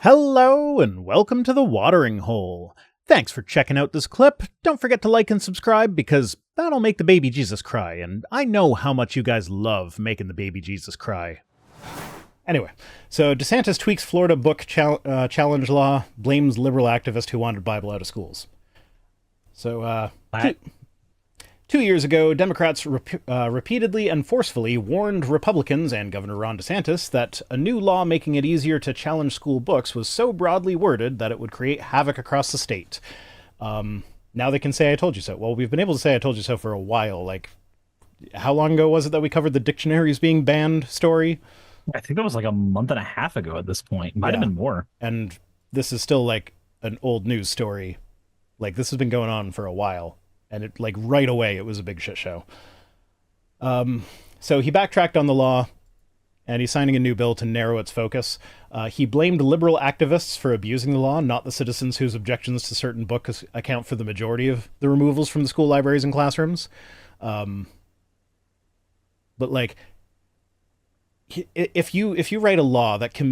Hello and welcome to the Watering Hole. Thanks for checking out this clip. Don't forget to like and subscribe because that'll make the baby Jesus cry, and I know how much you guys love making the baby Jesus cry. Anyway, so DeSantis tweaks Florida book challenge law, blames liberal activist who wanted Bible out of schools. So, 2 years ago, Democrats repeatedly and forcefully warned Republicans and Governor Ron DeSantis that a new law making it easier to challenge school books was so broadly worded that it would create havoc across the state. Now they can say, I told you so. Well, we've been able to say I told you so for a while. Like, how long ago was it that we covered the dictionaries being banned story? I think that was like a month and a half ago at this point. Might have been more. And this is still like an old news story. Like, this has been going on for a while. And it, like, right away, it was a big shit show. So he backtracked on the law, and he's signing a new bill to narrow its focus. He blamed liberal activists for abusing the law, not the citizens whose objections to certain books account for the majority of the removals from the school libraries and classrooms. But, like, if you write a law that can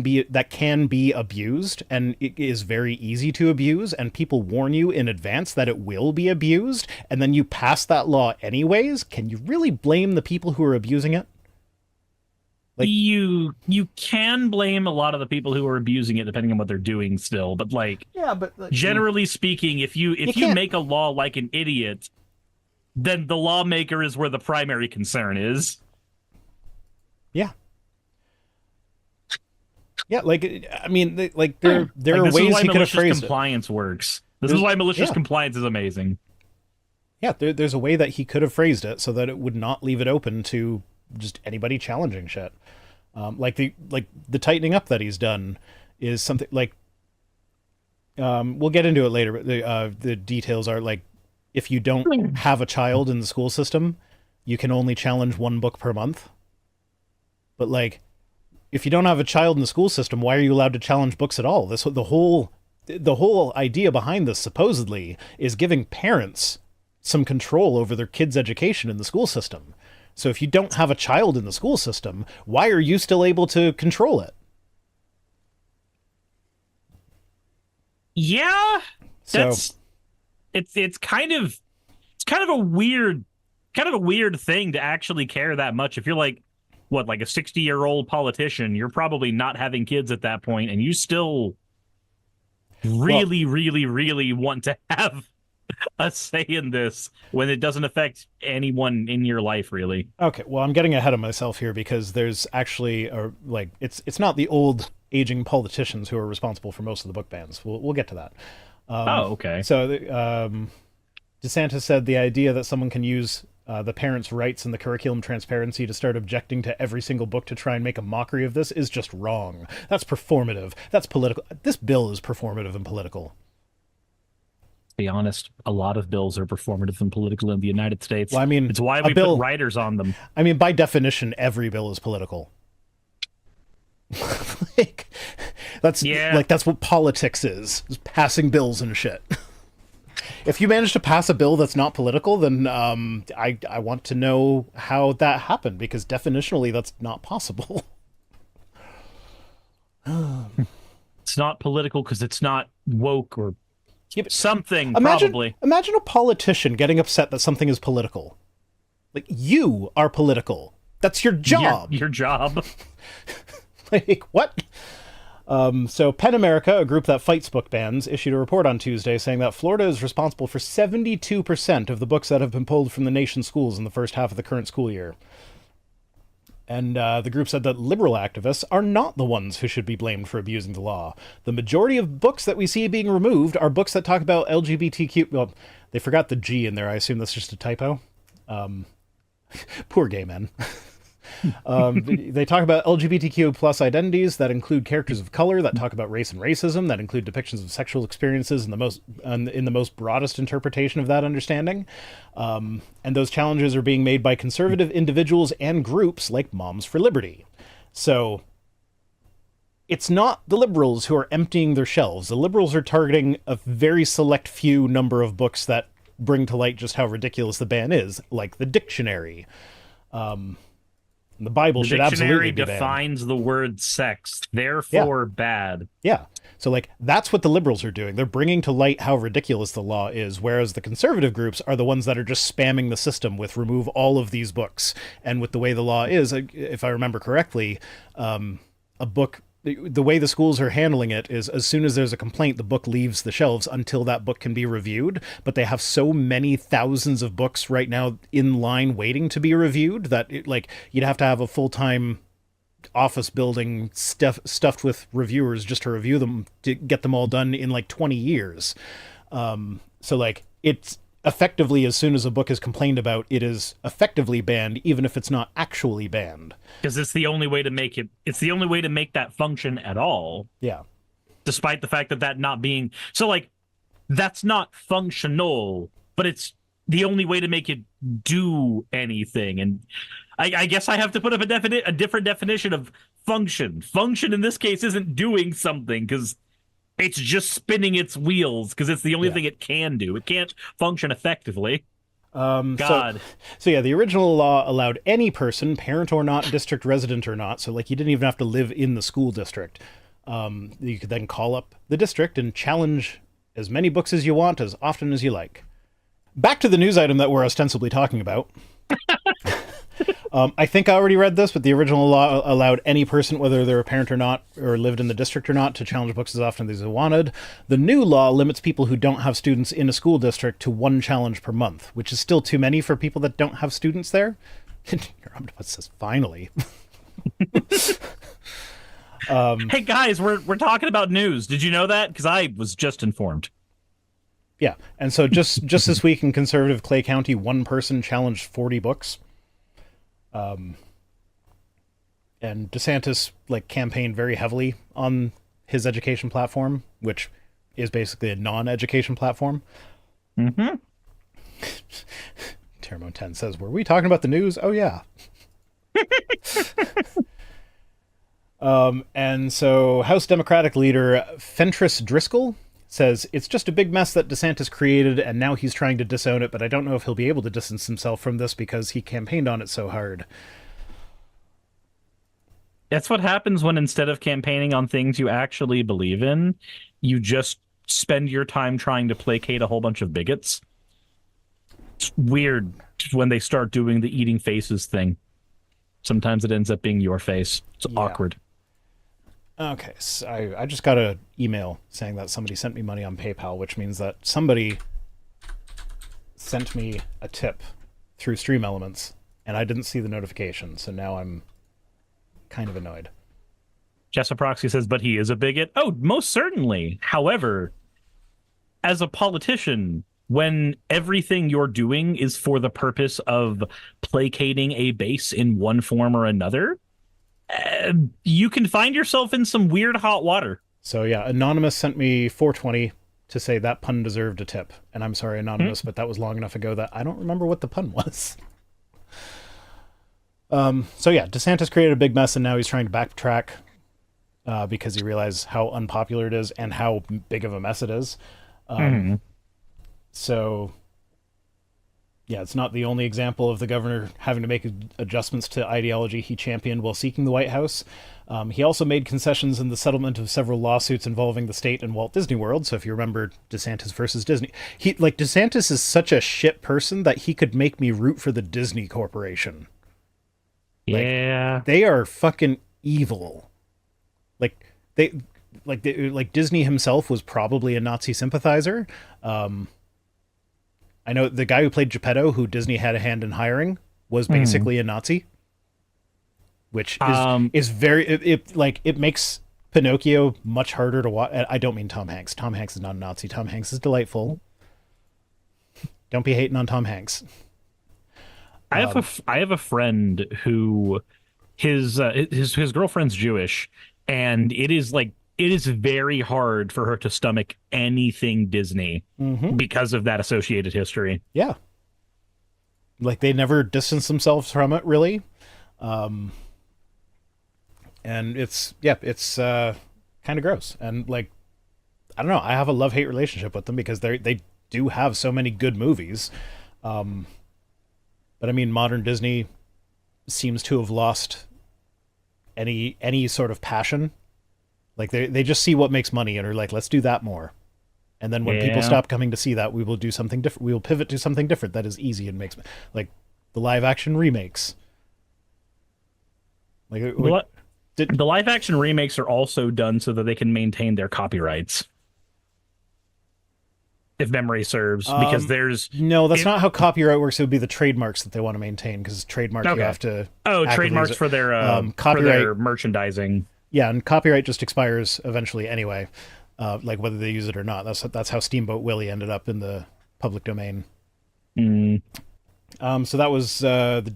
be abused, and it is very easy to abuse, and people warn you in advance that it will be abused, and then you pass that law anyways, can you really blame the people who are abusing it? Like, you can blame a lot of the people who are abusing it depending on what they're doing still, but generally speaking, if you make a law like an idiot, then the lawmaker is where the primary concern is. Yeah. Yeah, like, I mean, like, there are ways he could have phrased compliance works. This is why malicious compliance is amazing. Yeah, there's a way that he could have phrased it so that it would not leave it open to just anybody challenging shit. Like the tightening up that he's done is something like, we'll get into it later, but the details are like, if you don't have a child in the school system, you can only challenge one book per month. But, like, if you don't have a child in the school system, why are you allowed to challenge books at all? The whole idea behind this, supposedly, is giving parents some control over their kids' education in the school system. So if you don't have a child in the school system, why are you still able to control it? Yeah, it's kind of a weird thing to actually care that much. If you're like, what, like a 60-year-old politician, you're probably not having kids at that point, and you still really want to have a say in this when it doesn't affect anyone in your life, really. Okay, well, I'm getting ahead of myself here because there's actually, it's not the old aging politicians who are responsible for most of the book bans. We'll get to that. Okay. So DeSantis said the idea that someone can use the parents' rights and the curriculum transparency to start objecting to every single book to try and make a mockery of this is just wrong. That's performative. That's political. This bill is performative and political. To be honest, a lot of bills are performative and political in the United States. Well, I mean, it's why we put writers on them. I mean, by definition, every bill is political. That's what politics is passing bills and shit. If you manage to pass a bill that's not political, then I want to know how that happened, because definitionally that's not possible. It's not political because it's not woke or something, probably. Imagine a politician getting upset that something is political. Like, you are political. That's your job. Your job. Like, what? So PEN America, a group that fights book bans, issued a report on Tuesday saying that Florida is responsible for 72% of the books that have been pulled from the nation's schools in the first half of the current school year. And the group said that liberal activists are not the ones who should be blamed for abusing the law. The majority of books that we see being removed are books that talk about LGBTQ... Well, they forgot the G in there. I assume that's just a typo. Poor gay men. They talk about LGBTQ plus identities that include characters of color, that talk about race and racism, that include depictions of sexual experiences in the most broadest interpretation of that understanding. And those challenges are being made by conservative individuals and groups like Moms for Liberty. So it's not the liberals who are emptying their shelves. The liberals are targeting a very select few number of books that bring to light just how ridiculous the ban is, like the dictionary. The Bible should absolutely be banned. The dictionary defines the word sex, therefore bad. Yeah. So, like, that's what the liberals are doing. They're bringing to light how ridiculous the law is, whereas the conservative groups are the ones that are just spamming the system with remove all of these books. And with the way the law is, if I remember correctly, a book, the way the schools are handling it is as soon as there's a complaint, the book leaves the shelves until that book can be reviewed. But they have so many thousands of books right now in line waiting to be reviewed that, you'd have to have a full-time office building stuffed with reviewers just to review them to get them all done in 20 years. So it's effectively, as soon as a book is complained about, it is effectively banned, even if it's not actually banned, because it's the only way to make that function at all. Yeah, despite the fact that not being so, that's not functional, but it's the only way to make it do anything. And I guess I have to put up a different definition of function. Function in this case isn't doing something, because it's just spinning its wheels, because it's the only thing it can do. It can't function effectively. God. So yeah, the original law allowed any person, parent or not, district resident or not, so you didn't even have to live in the school district. You could then call up the district and challenge as many books as you want, as often as you like. Back to the news item that we're ostensibly talking about. I think I already read this, but the original law allowed any person, whether they're a parent or not, or lived in the district or not, to challenge books as often as they wanted. The new law limits people who don't have students in a school district to 1 challenge per month, which is still too many for people that don't have students there. Your omnibus says, finally. Hey guys, we're talking about news. Did you know that? Because I was just informed. Yeah, and so just this week in conservative Clay County, one person challenged 40 books. And DeSantis campaigned very heavily on his education platform, which is basically a non-education platform. Mm-hmm. Termo 10 says, "Were we talking about the news?" Oh yeah. And so House Democratic leader Fentress Driscoll says, "It's just a big mess that DeSantis created, and now he's trying to disown it, but I don't know if he'll be able to distance himself from this because he campaigned on it so hard." That's what happens when, instead of campaigning on things you actually believe in, you just spend your time trying to placate a whole bunch of bigots. It's weird when they start doing the eating faces thing. Sometimes it ends up being your face. It's awkward. Okay, so I just got an email saying that somebody sent me money on PayPal, which means that somebody sent me a tip through Stream Elements, and I didn't see the notification, so now I'm kind of annoyed. Jessa Proxy says, but he is a bigot. Oh, most certainly. However, as a politician, when everything you're doing is for the purpose of placating a base in one form or another, you can find yourself in some weird hot water. So yeah, Anonymous sent me $4.20 to say that pun deserved a tip. And I'm sorry, Anonymous, but that was long enough ago that I don't remember what the pun was. So yeah, DeSantis created a big mess, and now he's trying to backtrack because he realized how unpopular it is and how big of a mess it is. So yeah, it's not the only example of the governor having to make adjustments to ideology he championed while seeking the White House. He also made concessions in the settlement of several lawsuits involving the state and Walt Disney World. So if you remember DeSantis versus Disney, DeSantis is such a shit person that he could make me root for the Disney Corporation. Yeah, they are fucking evil. Disney himself was probably a Nazi sympathizer. I know the guy who played Geppetto, who Disney had a hand in hiring, was basically a Nazi, which is very it makes Pinocchio much harder to watch. I don't mean Tom Hanks. Tom Hanks is not a Nazi. Tom Hanks is delightful. Don't be hating on Tom Hanks. I have a friend who his girlfriend's Jewish, and it is very hard for her to stomach anything Disney because of that associated history. Yeah. They never distance themselves from it, really. And it's kind of gross. And I don't know, I have a love-hate relationship with them because they do have so many good movies. But I mean, modern Disney seems to have lost any sort of passion. Like they just see what makes money and are like, let's do that more. And then when people stop coming to see that, we will do something different. We will pivot to something different that is easy and makes, like, the live action remakes. Like the live action remakes are also done so that they can maintain their copyrights, if memory serves, because there's that's not how copyright works. It would be the trademarks that they want to maintain, because trademark you have to trademarks for their copyright, for their merchandising. Yeah, and copyright just expires eventually anyway. Like whether they use it or not. That's how Steamboat Willie ended up in the public domain. So that was the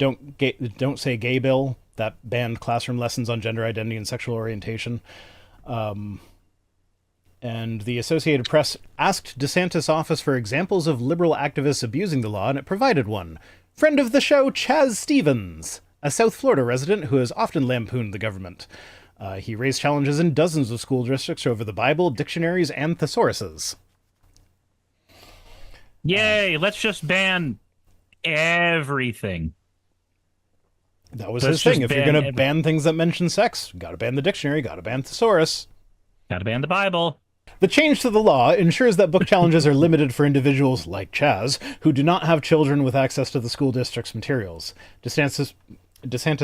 Don't Say Gay bill that banned classroom lessons on gender identity and sexual orientation. And the Associated Press asked DeSantis' office for examples of liberal activists abusing the law, and it provided one. Friend of the show, Chaz Stevens, a South Florida resident who has often lampooned the government. He raised challenges in dozens of school districts over the Bible, dictionaries, and thesauruses. Yay, let's just ban everything. That was his thing. If you're going to ban things that mention sex, got to ban the dictionary, got to ban thesaurus. Got to ban the Bible. The change to the law ensures that book challenges are limited for individuals like Chaz, who do not have children with access to the school district's materials. DeSantis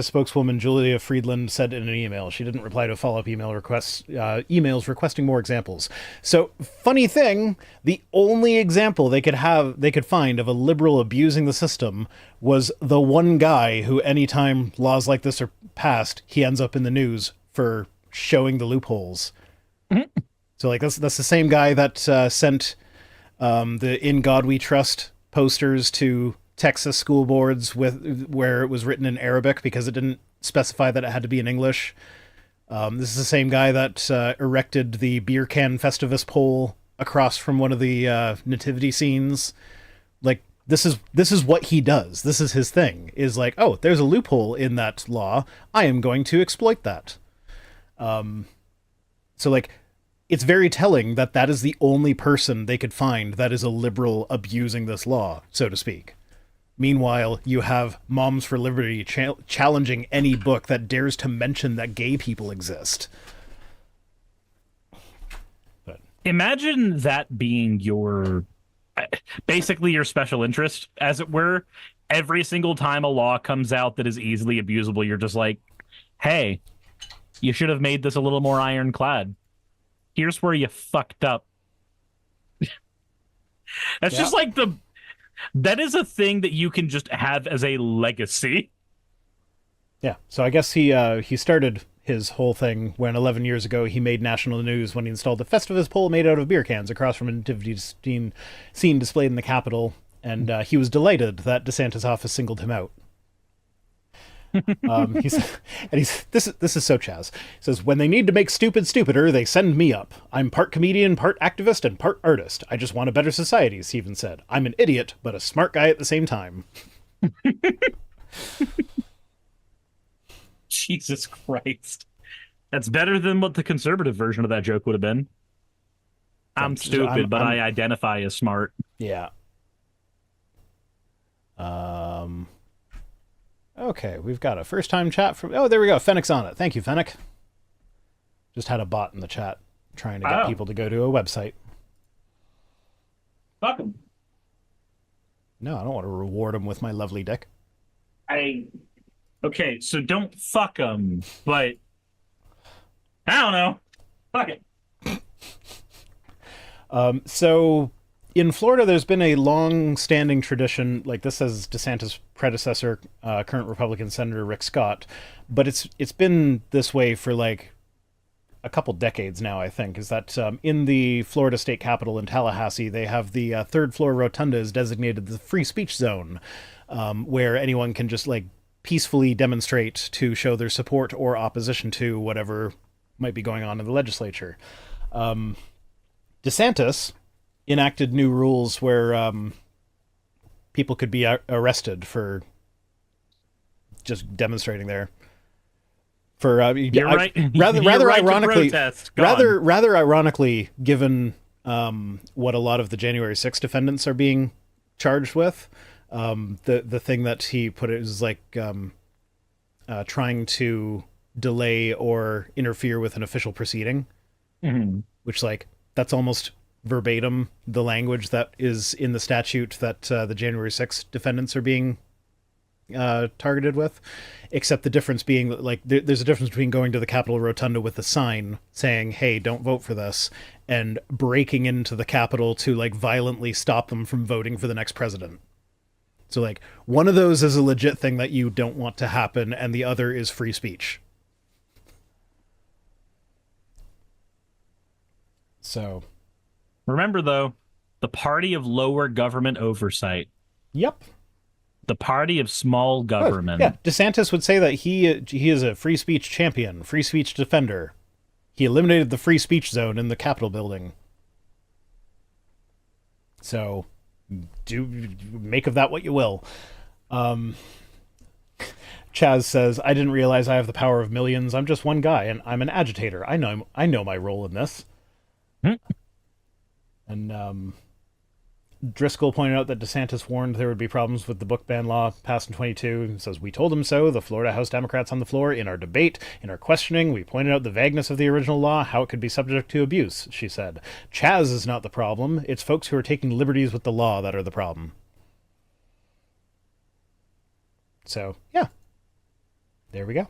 spokeswoman Julia Friedland said in an email. She didn't reply to follow-up emails requesting more examples. So, funny thing, the only example they could find of a liberal abusing the system was the one guy who, anytime laws like this are passed, he ends up in the news for showing the loopholes. Mm-hmm. So, like, that's the same guy that sent the "In God We Trust" posters to Texas school boards where it was written in Arabic because it didn't specify that it had to be in English. This is the same guy that erected the beer can Festivus pole across from one of the nativity scenes. Like, this is what he does. This is his thing. Is like, oh, there's a loophole in that law. I am going to exploit that. So like, it's very telling that that is the only person they could find that is a liberal abusing this law, so to speak. Meanwhile, you have Moms for Liberty challenging any book that dares to mention that gay people exist. But imagine that being basically your special interest, as it were. Every single time a law comes out that is easily abusable, you're just like, hey, you should have made this a little more ironclad. Here's where you fucked up. That's just like that is a thing that you can just have as a legacy. Yeah, so I guess he started his whole thing when 11 years ago he made national news when he installed a Festivus pole made out of beer cans across from a nativity scene displayed in the Capitol, and he was delighted that DeSantis' office singled him out. This is so Chaz. He says, when they need to make stupid stupider, they send me up. I'm part comedian, part activist, and part artist. I just want a better society, Stevens said. I'm an idiot, but a smart guy at the same time. Jesus Christ. That's better than what the conservative version of that joke would have been. I'm stupid, but I identify as smart. Yeah. Okay, we've got a first-time chat from... Oh, there we go. Fennec's on it. Thank you, Fennec. Just had a bot in the chat trying to get people to go to a website. Fuck him. No, I don't want to reward him with my lovely dick. Okay, so don't fuck him, but... I don't know. Fuck it. So... In Florida, there's been a long-standing tradition, like this says DeSantis' predecessor, current Republican Senator Rick Scott, but it's been this way for like a couple decades now, I think, is that in the Florida State Capitol in Tallahassee, they have the third-floor rotunda is designated the free speech zone, where anyone can just like peacefully demonstrate to show their support or opposition to whatever might be going on in the legislature. DeSantis enacted new rules where people could be arrested for just demonstrating there. For rather ironically, given what a lot of the January 6th defendants are being charged with, the thing that he put it is like trying to delay or interfere with an official proceeding, which, like, that's almost verbatim the language that is in the statute that the January 6th defendants are being targeted with, except the difference being that, like, there's a difference between going to the Capitol Rotunda with a sign saying, hey, don't vote for this, and breaking into the Capitol to, like, violently stop them from voting for the next president. So, like, one of those is a legit thing that you don't want to happen, and the other is free speech. So, remember, though, the party of lower government oversight. Yep. The party of small government. Yeah, DeSantis would say that he is a free speech champion, free speech defender. He eliminated the free speech zone in the Capitol building. So, do make of that what you will. Chaz says, I didn't realize I have the power of millions. I'm just one guy, and I'm an agitator. I know my role in this. And Driscoll pointed out that DeSantis warned there would be problems with the book ban law passed in 22. He says, we told him so, the Florida House Democrats on the floor, in our debate, in our questioning. We pointed out the vagueness of the original law, how it could be subject to abuse, she said. Chaz is not the problem. It's folks who are taking liberties with the law that are the problem. So, yeah. There we go.